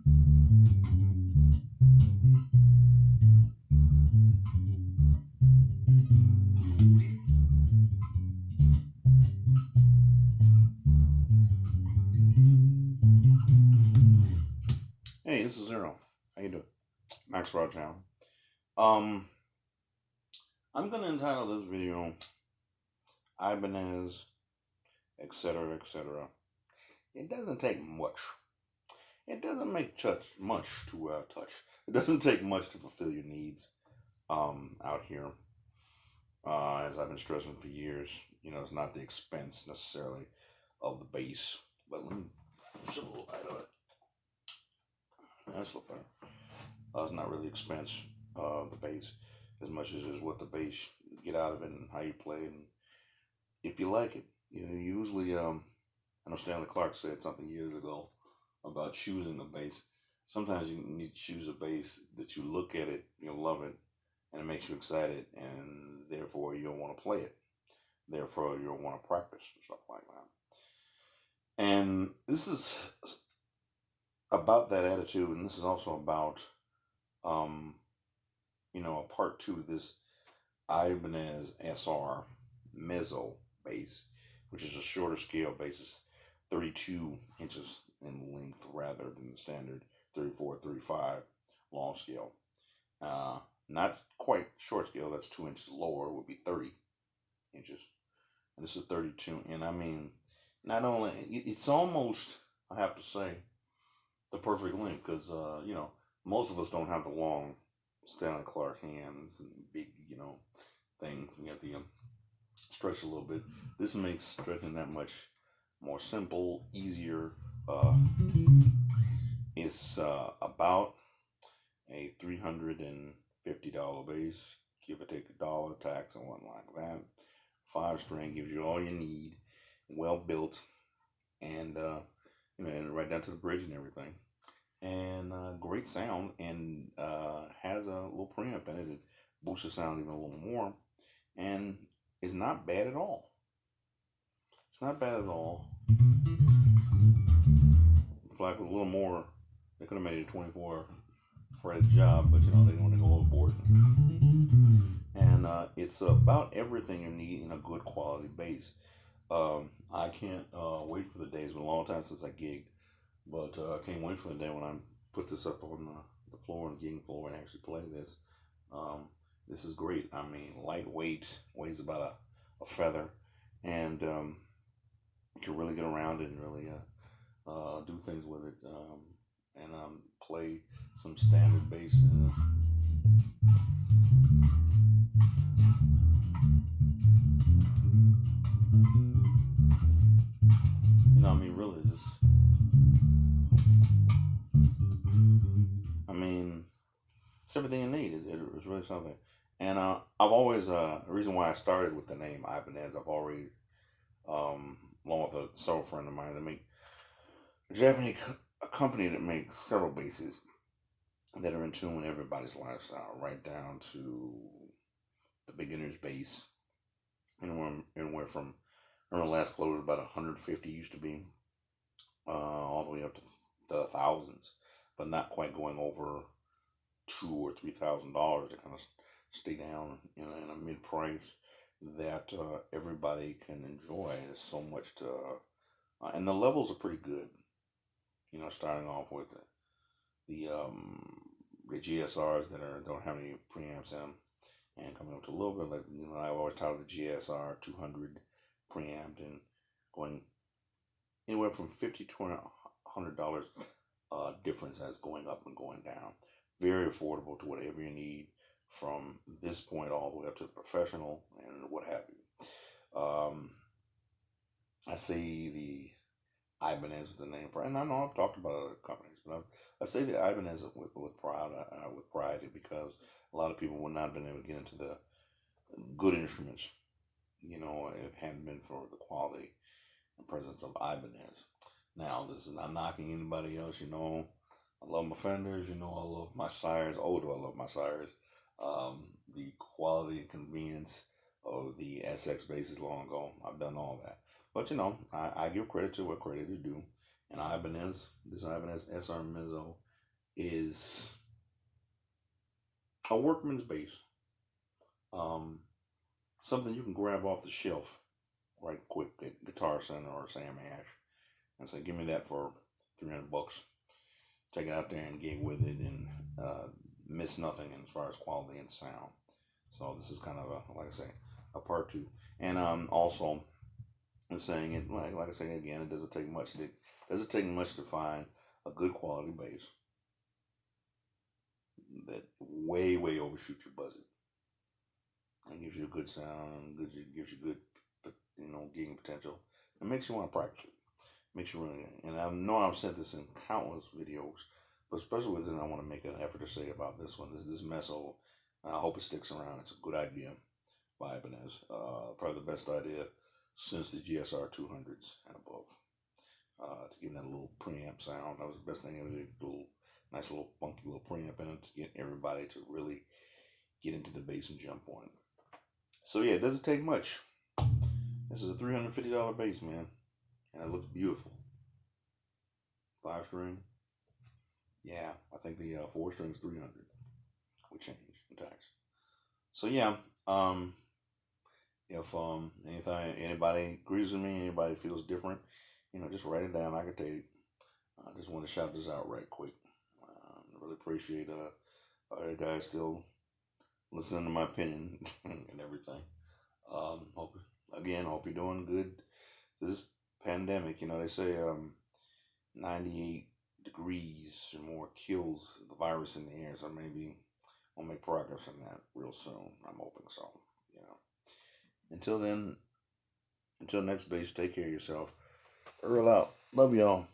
Hey, this is Zero. How you doing? Maxproud channel. Um, I'm gonna entitle this video IBANEZ, etc., etc. It doesn't take much. It doesn't make much to touch. It doesn't take much to fulfill your needs out here. As I've been stressing for years, it's not the expense necessarily of the base. But let me show a little light on it. That's a little better. It's not really expense of the base as much as is what the base you get out of it and how you play it and if you like it. Usually, I know Stanley Clark said something years ago about choosing a bass. Sometimes you need to choose a bass that you look at it, you'll love it, and it makes you excited, and therefore you'll want to play it. Therefore, you'll want to practice and stuff like that. And this is about that attitude, and this is also about a part two of this IBANEZ SR mezzo bass, which is a shorter scale bass. It's 32 inches in length rather than the standard 34, 35 long scale. Not quite short scale, that's 2 inches lower, would be 30 inches. And this is 32. And I mean, not only, it's almost, I have to say, the perfect length because, most of us don't have the long Stanley Clark hands and big, things. We have to stretch a little bit. This makes stretching that much more simple, easier. It's about a $350 base, give or take $1 tax and one like that. 5-string gives you all you need, well built, and and right down to the bridge and everything. And great sound, and has a little preamp in it. It boosts the sound even a little more, and it's not bad at all. It's not bad at all. If like a little more, they could have made it 24 fretted job, but they didn't want to go overboard. And it's about everything you need in a good quality bass. I can't wait for the days. It's been a long time since I gigged. But I can't wait for the day when I put this up on the floor and gigging floor and actually play this. This is great. I mean, lightweight, weighs about a feather, and you can really get around it and really do things with it, and play some standard bass. I mean, really, just. I mean, it's everything you need. It's really something. And I've always, the reason why I started with the name IBANEZ, I've already, along with a soul friend of mine, that make a Japanese company that makes several basses that are in tune with everybody's lifestyle, right down to the beginner's bass. Anywhere from, I remember the last close was about 150 used to be, all the way up to the thousands, but not quite going over $2,000 or $3,000 to kind of stay down in a mid price that everybody can enjoy. There's so much to, and the levels are pretty good. Starting off with the GSRs that don't have any preamps in them, and coming up to a little bit like I always titled the GSR 200 preamped, and going anywhere from $50 to $100 difference as going up and going down. Very affordable to whatever you need from this point all the way up to the professional and what have you. I say the IBANEZ with the name pride, and I know I've talked about other companies, but I say the IBANEZ with pride because a lot of people would not have been able to get into the good instruments, if it hadn't been for the quality and presence of IBANEZ. Now, this is not knocking anybody else. I love my Fenders. I love my Sires. Oh, do I love my Sires. The quality and convenience of the SX basses long ago. I've done all that. But, I give credit to what credit is due. And IBANEZ, this IBANEZ SR Mezzo is a workman's bass. Um, Something you can grab off the shelf right quick at Guitar Center or Sam Ash and say, give me that for $300. Take it out there and gig with it and miss nothing as far as quality and sound. So this is kind of a, like I say, a part two. And also saying it, like I say again, it doesn't take much to find a good quality bass that way overshoot your budget and gives you a good sound, gives you good, gigging potential, and makes you want to practice it. Makes you really, and I know I've said this in countless videos, but especially with this, I want to make an effort to say about this one. This Meso, I hope it sticks around. It's a good idea by IBANEZ. Probably the best idea since the GSR 200s and above. To give that a little preamp sound, that was the best thing ever. Little nice little funky little preamp in it to get everybody to really get into the bass and jump on it. So yeah, it doesn't take much. This is a $350 bass, man, and it looks beautiful. 5-string. Yeah, I think the 4-string's 300. We change in tax. So yeah, if anybody agrees with me, anybody feels different, just write it down. I can tell you. I just want to shout this out right quick. I really appreciate you guys still listening to my opinion and everything. Hope you're doing good. This pandemic, they say 98 degrees or more kills the virus in the air, so maybe we'll make progress in that real soon. I'm hoping so. Until then, until next base, take care of yourself. Earl out. Love y'all.